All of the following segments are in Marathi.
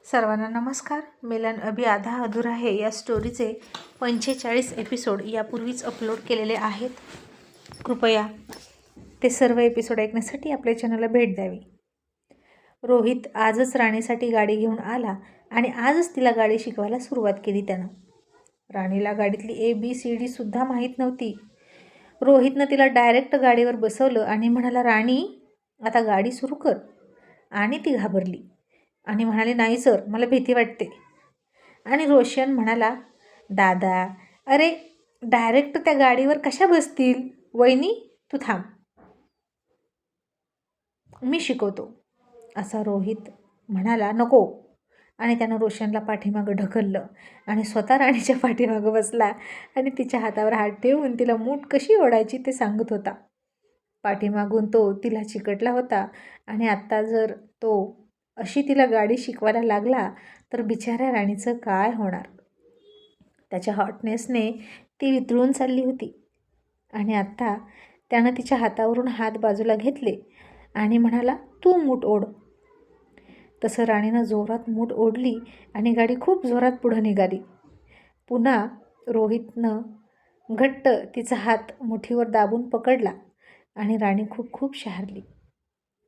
सर्वांना नमस्कार. मिलन अभी आधा अधूरा है या स्टोरीचे 45 एपिसोड यापूर्वीच अपलोड केलेले आहेत. कृपया ते सर्व एपिसोड ऐकण्यासाठी आपल्या चॅनलला भेट द्यावी. रोहित आजच राणीसाठी गाडी घेऊन आला आणि आजच तिला गाडी शिकवायला सुरुवात केली त्यानं. राणीला गाडीतली ABCD सुद्धा माहीत नव्हती. रोहितनं तिला डायरेक्ट गाडीवर बसवलं आणि म्हणाला, राणी आता गाडी सुरू कर. आणि ती घाबरली आणि म्हणाली, नाही सर, मला भीती वाटते. आणि रोशन म्हणाला, दादा अरे डायरेक्ट त्या गाडीवर कशा बसतील? वहिनी तू थांब, मी शिकवतो. असा रोहित म्हणाला, नको. आणि त्यानं रोशनला पाठीमागं ढकललं आणि स्वतः राणीच्या पाठीमागं बसला आणि तिच्या हातावर हात ठेवून तिला मूठ कशी ओढायची ते सांगत होता. पाठीमागून तो तिला चिकटला होता आणि आत्ता जर तो अशी तिला गाडी शिकवायला लागला तर बिचाऱ्या राणीचं काय होणार? त्याच्या हॉटनेसने ती वितळून चालली होती आणि आत्ता त्यानं तिच्या हातावरून हात बाजूला घेतले आणि म्हणाला, तू मूठ ओढ. तसं राणीनं जोरात मूठ ओढली आणि गाडी खूप जोरात पुढं निघाली. पुन्हा रोहितनं घट्ट तिचा हात मुठीवर दाबून पकडला आणि राणी खूप खूप शहारली.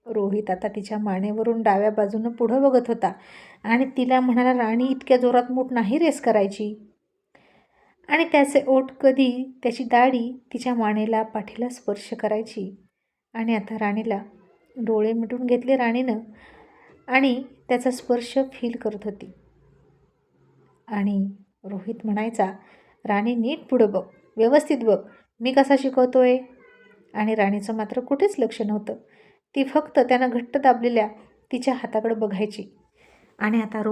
रोहित आता तिच्या मानेवरून डाव्या बाजूनं पुढं बघत होता आणि तिला म्हणाला, राणी इतक्या जोरात मूठ नाही रेस करायची. आणि त्याचे ओठ कधी त्याची दाढी तिच्या मानेला पाठीला स्पर्श करायची. आणि आता राणीला डोळे मिटून घेतले राणीनं आणि त्याचा स्पर्श फील करत होती. आणि रोहित म्हणायचा, राणी नीट पुढं बघ, व्यवस्थित बघ, मी कसा शिकवतोय. आणि राणीचं मात्र कुठेच लक्ष नव्हतं. ती फक्त त्यानं घट्ट दाबलेल्या तिच्या हाताकडे बघायची. आणि आता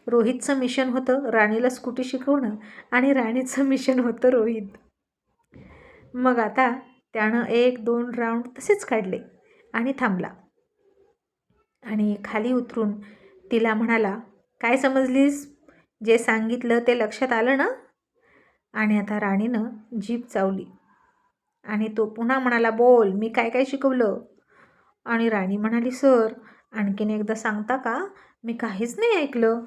रोहितचं मिशन होतं राणीला स्कूटी शिकवणं आणि राणीचं मिशन होतं रोहित. मग आता त्यानं 1-2 राऊंड तसेच काढले आणि थांबला. आणि खाली उतरून तिला म्हणाला, काय समजलीस? जे सांगितलं ते लक्षात आलं ना? आणि आता राणीनं जीभ चावली आणि तो पुन्हा म्हणाला, बोल, मी काय काय शिकवलं? आणि राणी म्हणाली, सर आणखीन एकदा सांगता का? मी काहीच नाही ऐकलं.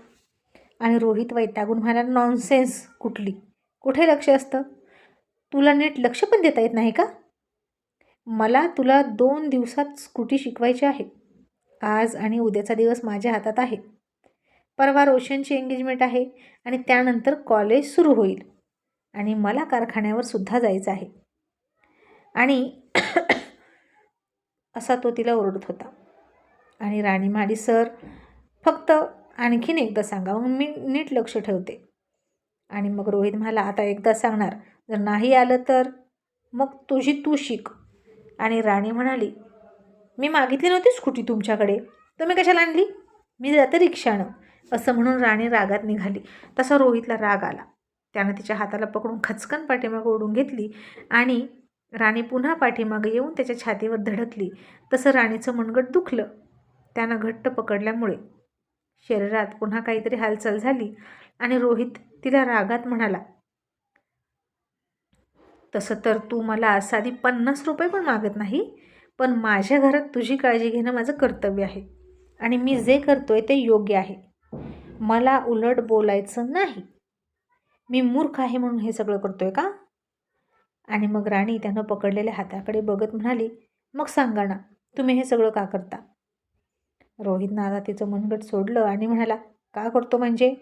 आणि रोहित वैतागून म्हणाला, नॉनसेन्स कुठली, कुठे लक्ष असतं? तुला नीट लक्ष पण देता येत नाही का? मला तुला 2 दिवसात स्कूटी शिकवायची आहे. आज आणि उद्याचा दिवस माझ्या हातात आहे. परवा रोशनची एंगेजमेंट आहे आणि त्यानंतर कॉलेज सुरू होईल आणि मला कारखान्यावर सुद्धा जायचं आहे. आणि असा तो तिला ओरडत होता. आणि राणी म्हणाली, सर फक्त आणखीन एकदा सांगा, मग मी नीट लक्ष ठेवते. आणि मग रोहित म्हणाला, आता एकदा सांगणार, जर नाही आलं तर मग तुझी तू शिक. आणि राणी म्हणाली, मी मागितली नव्हती स्कूटी तुमच्याकडे, तुम्ही कशाला आणली? मी जाते रिक्षानं. असं म्हणून राणी रागात निघाली. तसा रोहितला राग आला. त्यानं तिच्या हाताला पकडून खचकन पाठीमागं ओढून घेतली आणि राणी पुन्हा पाठीमागं येऊन त्याच्या छातीवर धडकली. तसं राणीचं मनगट दुखलं. त्यानं घट्ट पकडल्यामुळे शरीरात पुन्हा काहीतरी हालचाल झाली आणि रोहित तिला रागात म्हणाला, तसं तर तू मला साधी 50 रुपये पण मागत नाही, पण माझ्या घरात तुझी काळजी घेणं माझं कर्तव्य आहे आणि मी जे करतोय ते योग्य आहे. मला उलट बोलायचं नाही. मी मूर्ख आहे म्हणून हे सगळं करतोय का? आणि मग राणी त्यानं पकडलेल्या हाताकडे बघत म्हणाली, मग सांगा ना, तुम्ही हे सगळं का करता? रोहितनं आता तिचं मनगट सोडलं आणि म्हणाला, का करतो म्हणजे?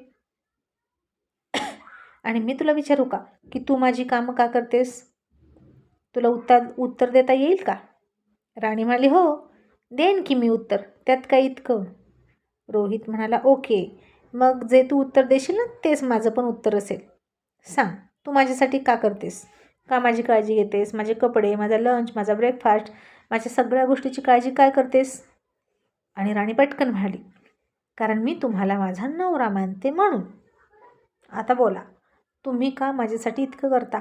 आणि मी तुला विचारू का की तू माझी कामं का करतेस? तुला उत्तर देता येईल का? राणी म्हणाली, हो देईन की मी उत्तर, त्यात काय इतकं? रोहित म्हणाला, ओके, मग जे तू उत्तर देशील ना तेच माझं पण उत्तर असेल. सांग, तू माझ्यासाठी का करतेस? का माझी काळजी घेतेस? माझे कपडे, माझा लंच, माझा ब्रेकफास्ट, माझ्या सगळ्या गोष्टीची काळजी काय करतेस? आणि राणी पटकन म्हणाली, कारण मी तुम्हाला माझा नवरा मानते म्हणून. आता बोला, तुम्ही का माझ्यासाठी इतकं करता?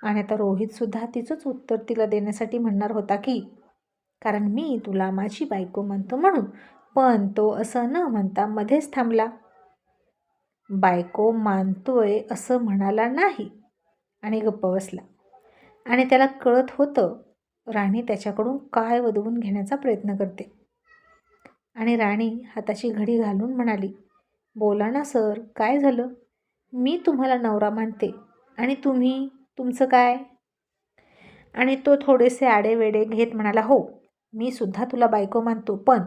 आणि आता रोहितसुद्धा तिचंच उत्तर तिला देण्यासाठी म्हणणार होता की कारण मी तुला माझी बायको मानतो म्हणून, पण तो असं न म्हणता मध्येच थांबला. बायको मानतोय असं म्हणाला नाही आणि गप्प बसला. आणि त्याला कळत होतं राणी त्याच्याकडून काय वदवून घेण्याचा प्रयत्न करते. आणि राणी हाताची घडी घालून म्हणाली, बोला ना सर, काय झालं? मी तुम्हाला नवरा मानते आणि तुम्ही, तुमचं काय? आणि तो थोडेसे आडेवेडे घेत म्हणाला, हो, मी सुद्धा तुला बायको मानतो, पण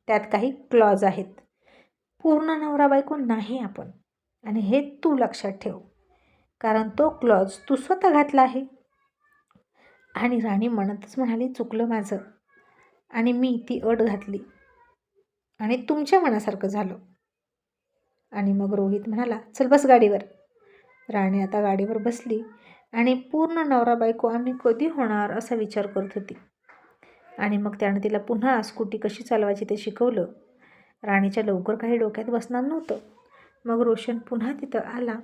त्यात काही क्लॉज आहेत. पूर्ण नवरा बायको नाही आपण, आणि हे तू लक्षात ठेव, कारण तो क्लॉज तू स्वतः घातला आहे. आणि राणी म्हणतच म्हणाली, चुकलं माझं, आणि मी ती अट घातली आणि तुमच्या मनासारखं झालं. आणि मग रोहित म्हणाला, चल बस गाडीवर. राणी आता गाडीवर बसली आणि पूर्ण नवरा बायको आम्ही कधी होणार असा विचार करत होती. आणि मग त्यानं तिला पुन्हा स्कूटी कशी चालवायची ते शिकवलं. राणीच्या लवकर काही डोक्यात बसणार नव्हतं. मग रोशन पुन्हा तिथं आला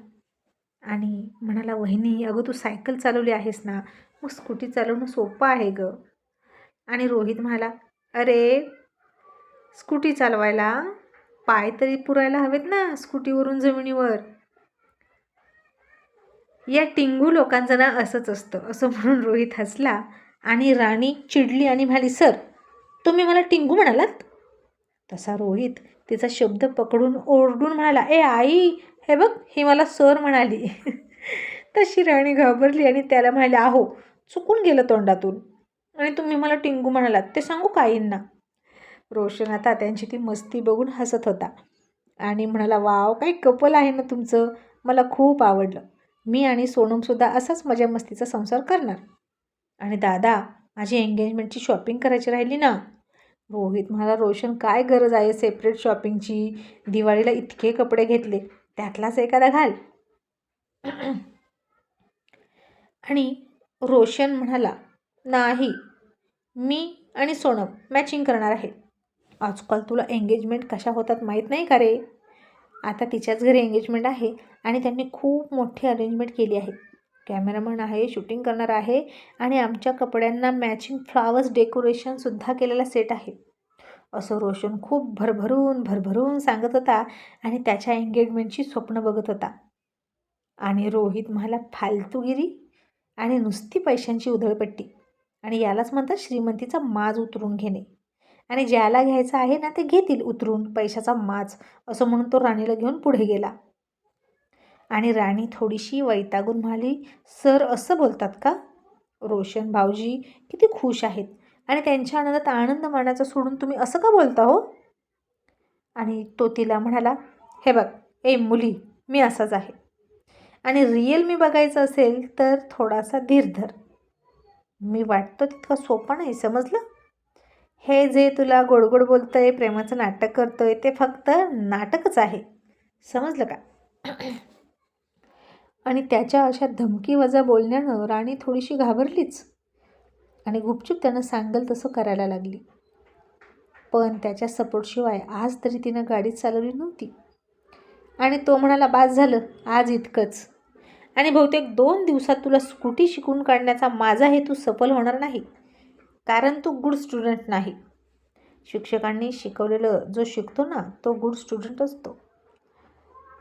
आणि म्हणाला, वहिनी, अगं तू सायकल चालवली आहेस ना, मग स्कूटी चालवणं सोपं आहे गं. आणि रोहित म्हणाला, अरे, स्कूटी चालवायला पाय तरी पुरायला हवेत ना स्कूटीवरून जमिनीवर. या टिंगू लोकांचं ना असंच असतं, असं म्हणून रोहित हसला. आणि राणी चिडली आणि म्हणाली, सर, तुम्ही मला टिंगू म्हणालात? तसा रोहित तिचा शब्द पकडून ओरडून म्हणाला, ए आई, हे बघ, ही मला सर म्हणाली. तशी राणी घाबरली आणि त्याला म्हणाली, अहो, चुकून गेलं तोंडातून, आणि तुम्ही मला टिंगू म्हणालात ते सांगू का आईंना? रोशन आता त्यांची ती मस्ती बघून हसत होता आणि म्हणाला, वाव, काही कपल आहे ना तुमचं, मला खूप आवडलं. मी आणि सोनमसुद्धा असाच मजा मस्तीचा संसार करणार. आणि दादा, माझी एंगेजमेंटची शॉपिंग करायची राहिली ना. रोहित म्हणाला, रोशन, काय गरज आहे सेपरेट शॉपिंगची? दिवाळीला इतके कपडे घेतले, त्यातलाच एखादा घाल. आणि रोशन म्हणाला, नाही, मी आणि सोनम मॅचिंग करणार आहे. आजकाल तुला एंगेजमेंट कशा होतात माहीत नाही का रे? आता तिच्याच घरी एंगेजमेंट आहे आणि त्यांनी खूप मोठी अरेंजमेंट केली आहे. कॅमेरामन आहे, शूटिंग करणार आहे, आणि आमच्या कपड्यांना मॅचिंग फ्लावर्स डेकोरेशनसुद्धा केलेला सेट आहे. असं रोशन खूप भरभरून सांगत होता आणि त्याच्या एंगेजमेंटची स्वप्न बघत होता. आणि रोहित म्हणाला, फालतूगिरी आणि नुसती पैशांची उधळपट्टी, आणि यालाच म्हणतात श्रीमंतीचा माज उतरून घेणे. आणि ज्याला घ्यायचं आहे ना ते घेतील उतरून पैशाचा माज, असं म्हणून तो राणीला घेऊन पुढे गेला. आणि राणी थोडीशी वैतागून म्हणाली, सर, असं बोलतात का? रोशन भाऊजी किती खुश आहेत आणि त्यांच्या आनंदात आनंद मानायचा सोडून तुम्ही असं का बोलता हो? आणि तो तिला म्हणाला, हे बघ, ए मुली, मी असाच आहे, आणि रिअल मी बघायचं असेल तर थोडासा धीर धर. मी वाटतो तितका सोपा नाही, समजलं? हे जे तुला गोडगोड बोलतंय, प्रेमाचं नाटक करतोय, ते फक्त नाटकच आहे, समजलं का? आणि त्याच्या अशा धमकीवजा बोलण्यानं राणी थोडीशी घाबरलीच आणि गुपचूप त्यानं सांगेल तसं करायला लागली. पण त्याच्या सपोर्टशिवाय आज तरी तिनं गाडी चालवली नव्हती. आणि तो म्हणाला, बास झालं आज इतकंच, आणि बहुतेक 2 दिवसात तुला स्कूटी शिकून काढण्याचा माझा हेतू सफल होणार नाही, कारण तू गुड स्टुडंट नाही. शिक्षकांनी शिकवलेलं जो शिकतो ना तो गुड स्टुडंट असतो,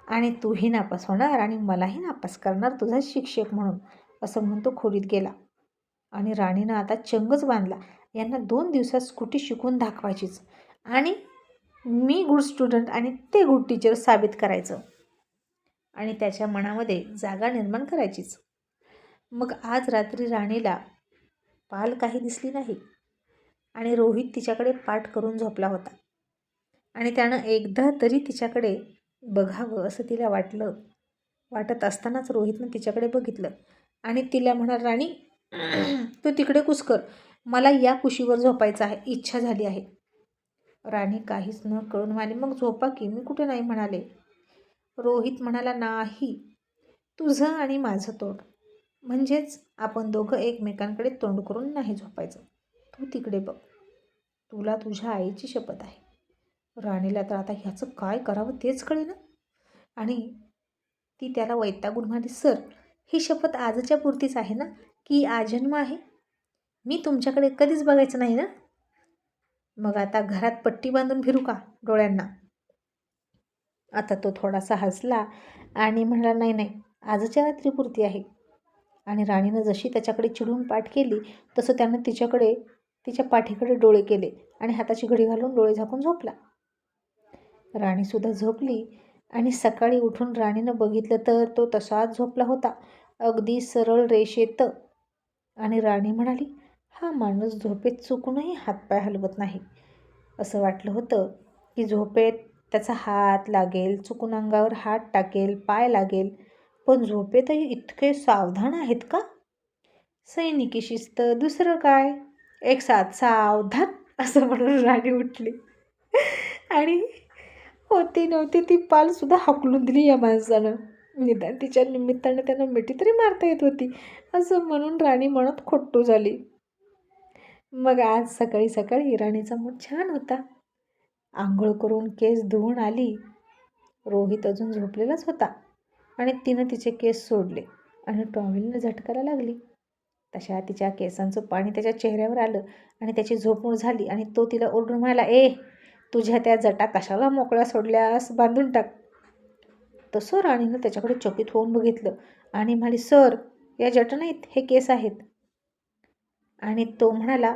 आणि तूही नापास होणार आणि मलाही नापास करणार तुझा शिक्षक म्हणून, असं म्हणून तो खोलीत गेला. आणि राणीनं आता चंगच बांधला, यांना 2 दिवसात स्कूटी शिकून दाखवायचीच, आणि मी गुड स्टुडंट आणि ते गुड टीचर साबित करायचं, आणि त्याच्या मनामध्ये जागा निर्माण करायचीच. मग आज रात्री राणीला पाल काही दिसली नाही, आणि रोहित तिच्याकडे पाठ करून झोपला होता, आणि त्यानं एकदा तरी तिच्याकडे बघावं असं तिला वाटत असतानाच रोहितनं तिच्याकडे बघितलं आणि तिला म्हणाल, राणी, तू तिकडे कुसकर, मला या कुशीवर झोपायचं आहे, इच्छा झाली आहे. राणी काहीच न कळून म्हणाली, मग झोपा की, मी कुठे नाही म्हणाले. रोहित म्हणाला, नाही, तुझं आणि माझं तोंड, म्हणजेच आपण दोघं एकमेकांकडे तोंड करून नाही झोपायचं. तू तिकडे बघ, तुला तुझ्या आईची शपथ आहे. राणीला तर आता ह्याचं काय करावं तेच कळेना, आणि ती त्याला वैतागून म्हणाली, सर, ही शपथ आजच्या पुरतीच आहे ना, की आजन्म आहे? मी तुमच्याकडे कधीच बघायचं नाही ना? मग आता घरात पट्टी बांधून फिरू का डोळ्यांना? आता तो थोडासा हसला आणि म्हणाला, नाही नाही, आजच्या रात्रीपुरती आहे. आणि राणीनं जशी त्याच्याकडे चिडून पाठ केली तसं त्यानं तिच्या पाठीकडे डोळे केले आणि हाताची घडी घालून डोळे झाकून झोपला. राणीसुद्धा झोपली आणि सकाळी उठून राणीनं बघितलं तर तो तसाच झोपला होता, अगदी सरळ रेषेत. आणि राणी म्हणाली, हा माणूस झोपेत चुकूनही हातपाय हलवत नाही. असं वाटलं होतं की झोपेत त्याचा हात लागेल, चुकून अंगावर हात टाकेल, पाय लागेल, पण झोपेतही इतके सावधान आहेत का? सैनिकी शिस्त, दुसरं काय, एक साथ सावधान, असं म्हणून राणी उठली आणि होती नव्हती ती पालसुद्धा हाकलून दिली या माणसानं. निदान तिच्या निमित्तानं त्यांना मिठी तरी मारता येत होती, असं म्हणून राणी मनात खोट्टू झाली. मग आज सकाळी सकाळी राणीचा मूड छान होता. आंघोळ करून केस धुवून आली. रोहित अजून झोपलेलाच होता आणि तिनं तिचे केस सोडले आणि टॉवेलनं झटकायला लागली. तशा तिच्या केसांचं पाणी त्याच्या चेहऱ्यावर आलं आणि त्याची झोपमोड झाली आणि तो तिला ओरडून म्हणाला, तुझ्या त्या जटा कशाला मोकळ्या सोडल्यास, बांधून टाक. तसं राणीनं त्याच्याकडे चकित होऊन बघितलं आणि म्हणाली, सर, या जटा नाहीत, हे केस आहेत. आणि तो म्हणाला,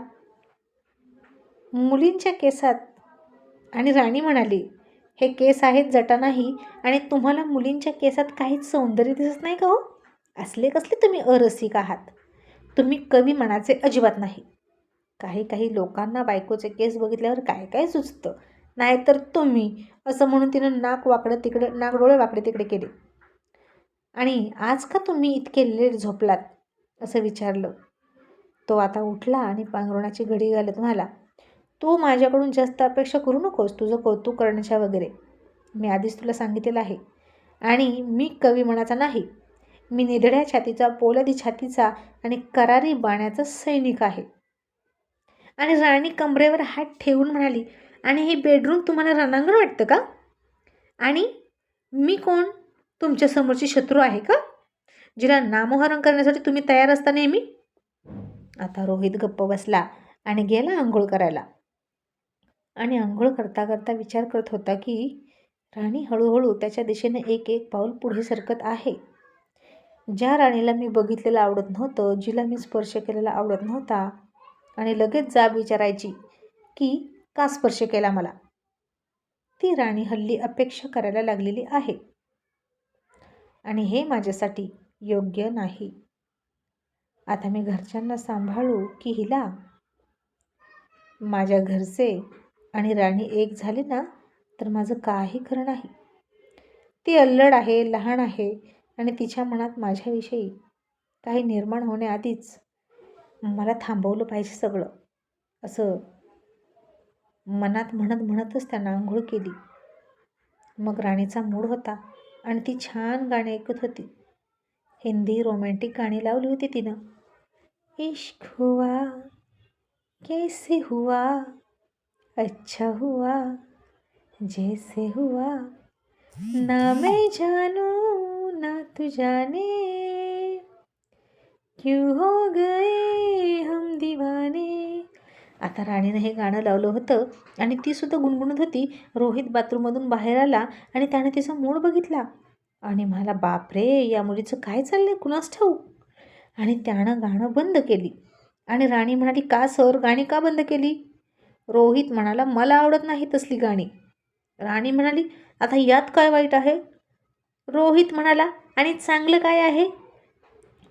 मुलींच्या केसात. आणि राणी म्हणाली, हे केस आहेत, जटा नाही. आणि तुम्हाला मुलींच्या केसात काहीच सौंदर्य दिसत नाही का हो? असले कसले तुम्ही अरसिक आहात. तुम्ही कवी मनाचे अजिबात नाही. काही काही लोकांना बायकोचे केस बघितल्यावर काय काय सुचतं. नाहीतर तुम्ही, असं म्हणून तिनं नाक डोळे वाकडे तिकडे केले. आणि आज का तुम्ही इतके लेट झोपलात, असं विचारलं. तो आता उठला आणि पांघरुणाची घडी घालत म्हणाला, तू माझ्याकडून जास्त अपेक्षा करू नकोस तुझं कौतुक करण्याच्या वगैरे. मी आधीच तुला सांगितलेलं आहे. आणि मी कवी मनाचा नाही. मी निधड्या छातीचा, पोलादी छातीचा आणि करारी बाण्याचा सैनिक आहे. आणि राणी कमरेवर हात ठेवून म्हणाली, आणि हे बेडरूम तुम्हाला रणांगण वाटतं का? आणि मी कोण, तुमच्या समोरची शत्रू आहे का, जिला नामोहरण करण्यासाठी तुम्ही तयार असता नेहमी? आता रोहित गप्प बसला आणि गेला आंघोळ करायला. आणि आंघोळ करता करता विचार करत होता की राणी हळूहळू त्याच्या दिशेने एक एक पाऊल पुढे सरकत आहे. ज्या राणीला मी बघितलेलं आवडत नव्हतं, जिला मी स्पर्श केलेला आवडत नव्हता आणि लगेच जाब विचारायची की का स्पर्श केला मला, ती राणी हल्ली अपेक्षा करायला लागलेली आहे. आणि हे माझ्यासाठी योग्य नाही. आता मी घरच्यांना सांभाळू की हिला? माझ्या घरचे आणि राणी एक झाली ना तर माझं काही खरं नाही. ती अल्लड आहे, लहान आहे आणि तिच्या मनात माझ्याविषयी काही निर्माण होण्याआधीच मला थांबवलं पाहिजे सगळं, असं मनात म्हणतच त्यानं आंघोळ केली. मग राणीचा मूड होता आणि ती छान गाणी ऐकत होती. हिंदी रोमॅन्टिक गाणी लावली होती तिनं. इश्क हुआ कैसे हुआ, अच्छा हुआ जैसे हुआ, ना मैं जानू ना तू जाने, क्यों हो गए हम दीवाने. आता राणीनं हे गाणं लावलं होतं आणि ती सुद्धा गुणगुणत होती. रोहित बाथरूममधून बाहेर आला आणि त्याने तिचा मूड बघितला आणि म्हणाला, बापरे, या मुलीचं काय चाललंय कुणास ठाऊक. आणि त्यानं गाणं बंद केली. आणि राणी म्हणाली, का सर, गाणी का बंद केली? रोहित म्हणाला, मला आवडत नाही तसली गाणी. राणी म्हणाली, आता यात काय वाईट आहे? रोहित म्हणाला, आणि चांगलं काय आहे?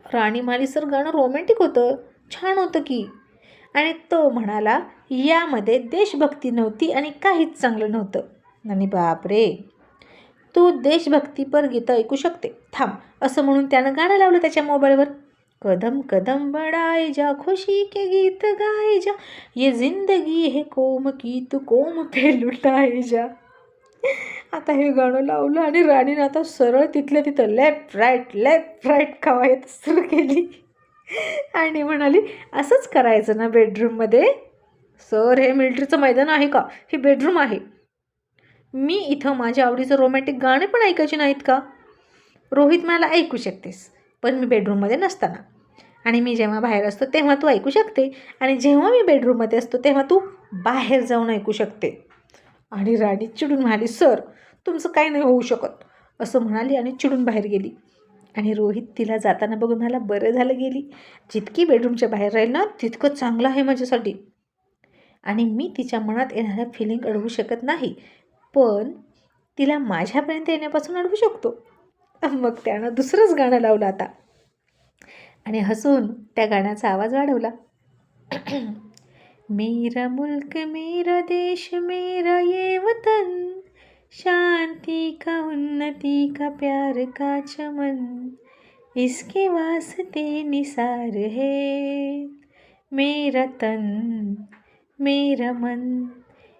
राणी म्हणाली, सर, गाणं रोमॅन्टिक होतं, छान होतं की. आणि तो म्हणाला, यामध्ये देशभक्ती नव्हती आणि काहीच चांगलं नव्हतं. आणि बापरे, तू देशभक्तीपर गीतं ऐकू शकते, थांब, असं म्हणून त्यानं गाणं लावलं त्याच्या मोबाईलवर. कदम कदम बढ़ाए जा, खुशी के गीत गाए जा, ये जिंदगी है कोम की, तू कोम पे लुटाए जा. आता हे गाणं लावलं आणि राणीनं आता सरळ तिथल्या तिथं लेफ्ट राईट कवायत सुरू केली आणि म्हणाली, असंच करायचं ना बेडरूममध्ये? सर, हे मिलिटरीचं मैदान आहे का? हे बेडरूम आहे. मी इथं माझ्या आवडीचं रोमॅन्टिक गाणे पण ऐकायचे नाहीत का? रोहित म्हणाला, ऐकू शकतेस, पण मी बेडरूममध्ये नसताना. आणि मी जेव्हा बाहेर असतो तेव्हा तू ऐकू शकते, आणि जेव्हा मी बेडरूममध्ये असतो तेव्हा तू बाहेर जाऊन ऐकू शकते. आणि राणी चिडून म्हणाली, सर, तुमचं काही नाही होऊ शकत, असं म्हणाली आणि चिडून बाहेर गेली. आणि रोहित तिला जाताना बघून म्हणाला, बरं झालं गेली, जितकी बेडरूमच्या बाहेर राहील ना तितकं चांगलं आहे माझ्यासाठी. आणि मी तिच्या मनात येणाऱ्या फिलिंग अडवू शकत नाही, पण तिला माझ्यापर्यंत येण्यापासून अडवू शकतो. मग त्यानं दुसरंच गाणं लावलं आता आणि हसून त्या गाण्याचा आवाज वाढवला. मेरा मुल्क मेरा देश मेरा ये वतन, शांति का उन्नति का प्यार का चमन, इसके वास्ते निसार है मेरा तन मेरा मन,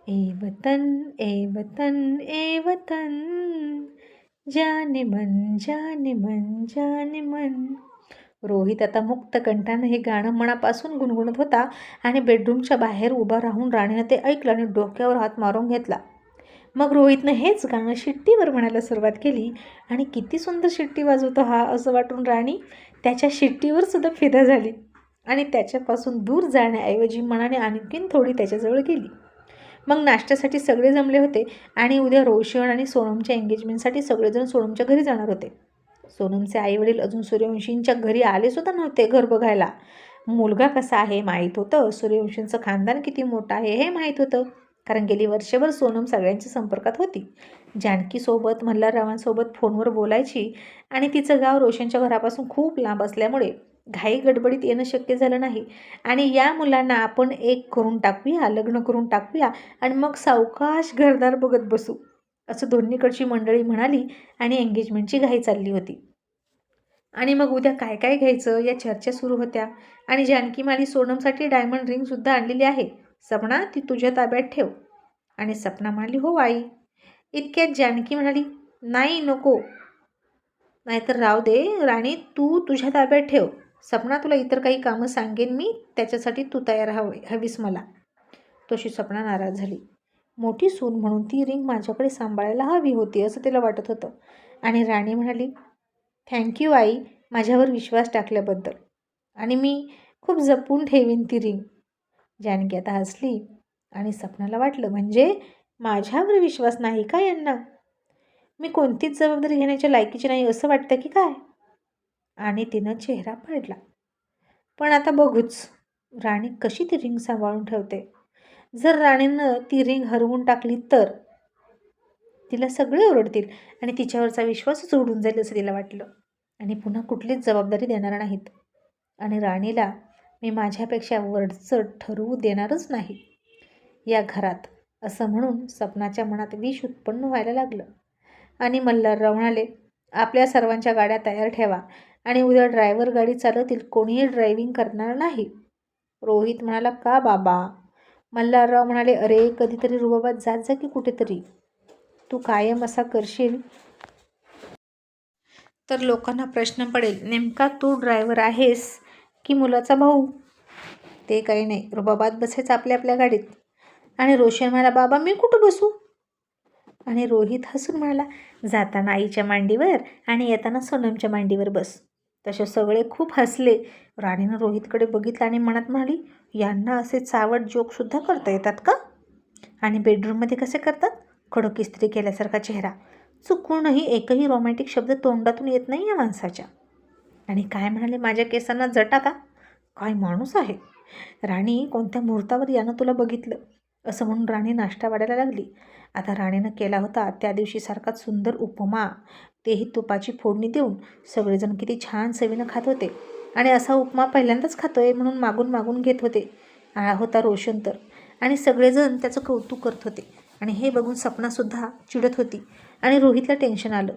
ए वतन ए वतन ए वतन, जाने मन जाने मन जाने मन. रोहित आता मुक्त कंठानं हे गाणं मनापासून गुणगुणत होता आणि बेडरूमच्या बाहेर उभा राहून राणीनं ते ऐकलं आणि डोक्यावर हात मारून घेतला. मग रोहितनं हेच गाणं शिट्टीवर म्हणायला सुरुवात केली आणि किती सुंदर शिट्टी वाजवतो हा असं वाटून राणी त्याच्या शिट्टीवर सुद्धा फिदा झाली आणि त्याच्यापासून दूर जाण्याऐवजी मनाने आणखीन थोडी त्याच्याजवळ गेली. मग नाश्त्यासाठी सगळे जमले होते आणि उद्या रोशन आणि सोनमच्या एंगेजमेंटसाठी सगळेजण सोनमच्या घरी जाणार होते. सोनमचे आईवडील अजून सूर्यवंशींच्या घरी आलेसुद्धा नव्हते घर बघायला. मुलगा कसा आहे माहीत होतं, सूर्यवंशींचं खानदान किती मोठं आहे हे माहीत होतं, कारण गेली वर्षभर सोनम सगळ्यांच्या संपर्कात होती. जानकीसोबत मल्हाररावांसोबत फोनवर बोलायची आणि तिचं गाव रोशनच्या घरापासून खूप लांब असल्यामुळे घाई गडबडीत येणं शक्य झालं नाही. आणि या मुलांना आपण एक करून टाकूया, लग्न करून टाकूया आणि मग सावकाश घरदार बघत बसू, असं दोन्हीकडची मंडळी म्हणाली आणि एंगेजमेंटची घाई चालली होती. आणि मग उद्या काय काय घ्यायचं या चर्चा सुरू होत्या. आणि जानकी म्हणाली, सोनमसाठी डायमंड रिंगसुद्धा आणलेली आहे, सपना ती तुझ्या ताब्यात ठेव. आणि सपना म्हणाली, हो आई. इतक्यात जानकी म्हणाली, नाही नको, नाहीतर राव दे राणी, तू तुझ्या ताब्यात ठेव. सपना तुला इतर काही कामं सांगेन मी, त्याच्यासाठी तू तयार हवीस मला. तशी सपना नाराज झाली. मोठी सून म्हणून ती रिंग माझ्याकडे सांभाळायला हवी होती असं तिला वाटत होतं. आणि राणी म्हणाली, थँक्यू आई माझ्यावर विश्वास टाकल्याबद्दल, आणि मी खूप जपून ठेवीन ती रिंग. जानकी आता हसली आणि सपनाला वाटलं, म्हणजे माझ्यावर विश्वास नाही का यांना? मी कोणतीच जबाबदारी घेण्याच्या लायकीची नाही असं वाटतं की काय? आणि तिनं चेहरा पाडला. पण आता बघूच राणी कशी ती रिंग सांभाळून ठेवते. जर राणीनं ती रिंग हरवून टाकली तर तिला सगळे ओरडतील आणि तिच्यावरचा विश्वासच उडून जाईल असं तिला वाटलं आणि पुन्हा कुठलीच जबाबदारी देणार नाहीत. आणि राणीला मी माझ्यापेक्षा वरचढ ठरवू देणारच नाही या घरात, असं म्हणून सपनाच्या मनात विष उत्पन्न व्हायला लागलं. आणि मल्हारराव म्हणाले, आपल्या सर्वांच्या गाड्या तयार ठेवा आणि उद्या ड्रायव्हर गाडी चालवतील, कोणीही ड्रायव्हिंग करणार नाही. रोहित म्हणाला, का बाबा? मल्हारराव म्हणाले, अरे कधीतरी रुबाबात जात जा की कुठेतरी. तू कायम असा करशील तर लोकांना प्रश्न पडेल, नेमका तू ड्रायव्हर आहेस की मुलाचा भाऊ? ते काही नाही, रुबाबात बसायचं आपल्या आपल्या गाडीत. आणि रोशन म्हणाला, बाबा मी कुठं बसू? आणि रोहित हसून म्हणाला, जाताना आईच्या मांडीवर आणि येताना सोनमच्या मांडीवर बस. तसे सगळे खूप हसले. राणीनं रोहितकडे बघितलं आणि मनात म्हणाली, यांना असे चावट जोकसुद्धा करता येतात का? आणि बेडरूममध्ये कसे करतात? कडक इस्त्री केल्यासारखा चेहरा, चुकूनही एकही रोमॅन्टिक शब्द तोंडातून येत नाही या माणसाच्या. आणि काय म्हणाले, माझ्या केसांना जटा का? काय माणूस आहे. राणी, कोणत्या मुहूर्तावर यानं तुला बघितलं? असं म्हणून राणी नाश्ता वाढायला लागली. आता राणीनं केला होता त्या दिवशी सारखाच सुंदर उपमा, तेही तुपाची फोडणी देऊन. सगळेजण किती छान चवीनं खात होते आणि असा उपमा पहिल्यांदाच खातोय म्हणून मागून मागून घेत होते. होता रोशन तर. आणि सगळेजण त्याचं कौतुक करत होते. आणि हे बघून सपनासुद्धा चिडत होती आणि रोहितला टेन्शन आलं.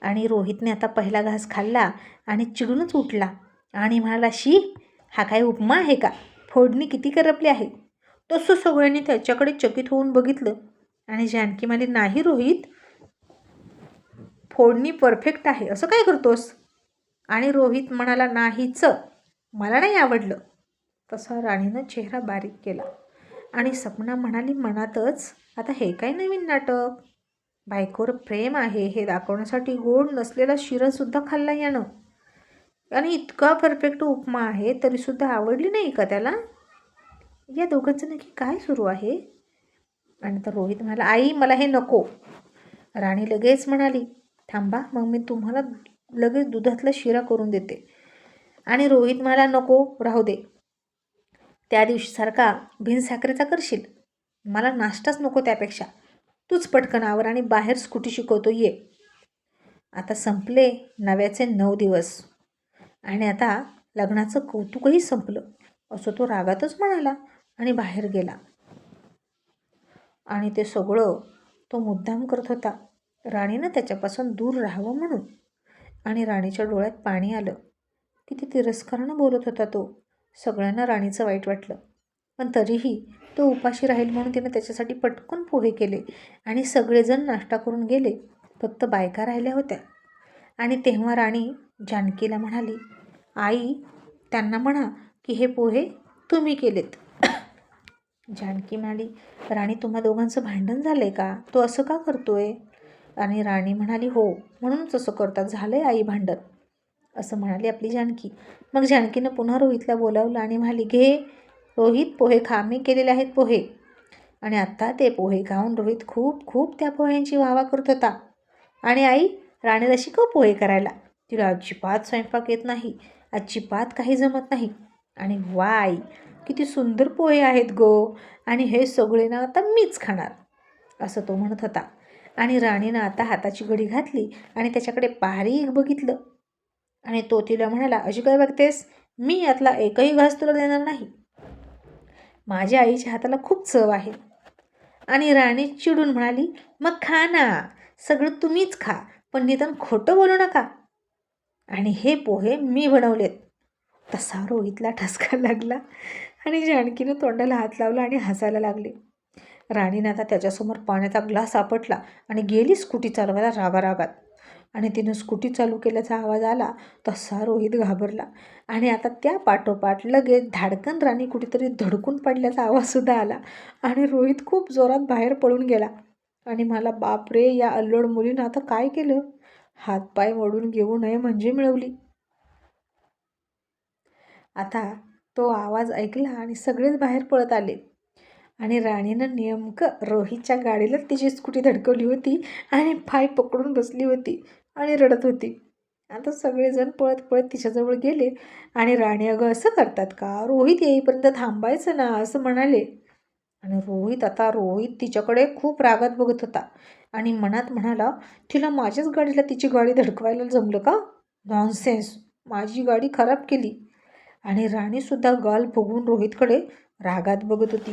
आणि रोहितने आता पहिला घास खाल्ला आणि चिडूनच उठला आणि म्हणाला, शी, हा काय उपमा आहे का? फोडणी किती करपली आहे. तसं सगळ्यांनी त्याच्याकडे चकित होऊन बघितलं. आणि जानकी म्हणाली, नाही रोहित, फोडणी परफेक्ट आहे, असं काय करतोस? आणि रोहित म्हणाला, नाहीच, मला नाही आवडलं. तसा राणीनं चेहरा बारीक केला. आणि सपना म्हणाली मनातच, आता हे काय नवीन नाटक? बायकोवर प्रेम आहे हे दाखवण्यासाठी गोड नसलेला शिरासुद्धा खाल्ला यानं. आणि इतका परफेक्ट उपमा आहे तरीसुद्धा आवडली नाही का त्याला? या दोघांचं नक्की काय सुरू आहे? आणि तर रोहित म्हणाला, आई मला हे नको. राणी लगेच म्हणाली, थांबा, मग मी तुम्हाला लगेच दुधातला शिरा करून देते. आणि रोहित म्हणाला, नको, राहू दे, त्या दिवशीसारखा बिनसाखरेचा करशील, मला नाश्ताच नको त्यापेक्षा. तूच पटकन आवर आणि बाहेर स्कूटी शिकवतो ये. आता संपले नव्याचे 9 दिवस आणि आता लग्नाचं कौतुकही संपलं असं तो रागातच म्हणाला आणि बाहेर गेला. आणि ते सगळं तो मुद्दाम करत होता, राणीनं त्याच्यापासून दूर राहावं म्हणून. आणि राणीच्या डोळ्यात पाणी आलं. किती तिरस्कारानं बोलत होता तो. सगळ्यांना राणीचं वाईट वाटलं, पण तरीही तो उपाशी राहील म्हणून तिनं त्याच्यासाठी पटकन पोहे केले आणि सगळेजण नाश्ता करून गेले. फक्त बायका राहिल्या होत्या. आणि तेव्हा राणी जानकीला म्हणाली, आई, त्यांना म्हणा की हे पोहे तुम्ही केलेत. जानकी म्हणाली, राणी, तुम्हा दोघांचं भांडण झालं आहे का? तो असं का करतोय? आणि राणी म्हणाली, हो, म्हणूनच असं करतात, झालं आहे आई भांडण, असं म्हणाली आपली जानकी. मग जानकीनं पुन्हा रोहितला बोलावलं आणि म्हणाली, घे रोहित, पोहे खा, मी केलेले आहेत पोहे. आणि आत्ता ते पोहे खाऊन रोहित खूप खूप त्या पोह्यांची वाहवा करत होता. आणि आई, राणीला शिकव पोहे करायला, तिला अजिबात स्वयंपाक येत नाही, अजिबात काही जमत नाही. आणि वा आई, किती सुंदर पोहे आहेत गो, आणि हे सगळे ना आता मीच खाणार, असं तो म्हणत होता. आणि राणीनं आता हाताची घडी घातली आणि त्याच्याकडे बारीक बघितलं. आणि तो तिला म्हणाला, अशी काय बघतेस, मी यातला एकही घास तुला देणार नाही, माझ्या आईच्या हाताला खूप चव आहे. आणि राणी चिडून म्हणाली, मग खा ना, सगळं तुम्हीच खा, पण निदान खोटं बोलू नका, आणि हे पोहे मी बनवलेत. तसा रोहितला ठसका लागला आणि जानकीनं तोंडाला हात लावला आणि हसायला लागले. राणीनं आता त्याच्यासमोर पाण्याचा ग्लास आपटला आणि गेली स्कूटी चालवायला रागारागात. आणि तिनं स्कूटी चालू केल्याचा आवाज आला तसा रोहित घाबरला. आणि आता त्या पाठोपाठ लगेच धाडकन राणी कुठेतरी धडकून पडल्याचा आवाजसुद्धा आला. आणि रोहित खूप जोरात बाहेर पळून गेला आणि मला, बापरे, या अल्लड मुलीनं आता काय केलं, हातपाय मोडून घेऊ नये म्हणजे मिळवली. आता तो आवाज ऐकला आणि सगळेच बाहेर पळत आले. आणि राणीनं नेमकं रोहितच्या गाडीलाच तिची स्कूटी धडकवली होती आणि पाय पकडून बसली होती आणि रडत होती. आता सगळेजण पळत पळत तिच्याजवळ गेले आणि राणी, अगं असं करतात का, रोहित येईपर्यंत थांबायचं ना, असं म्हणाले. आणि रोहित तिच्याकडे खूप रागात बघत होता आणि मनात म्हणाला, तिला माझ्याच गाडीला तिची गाडी धडकवायला जमलं का, नॉनसेन्स, माझी गाडी खराब केली. आणि राणीसुद्धा गाल फुगवून रोहितकडे रागात बघत होती.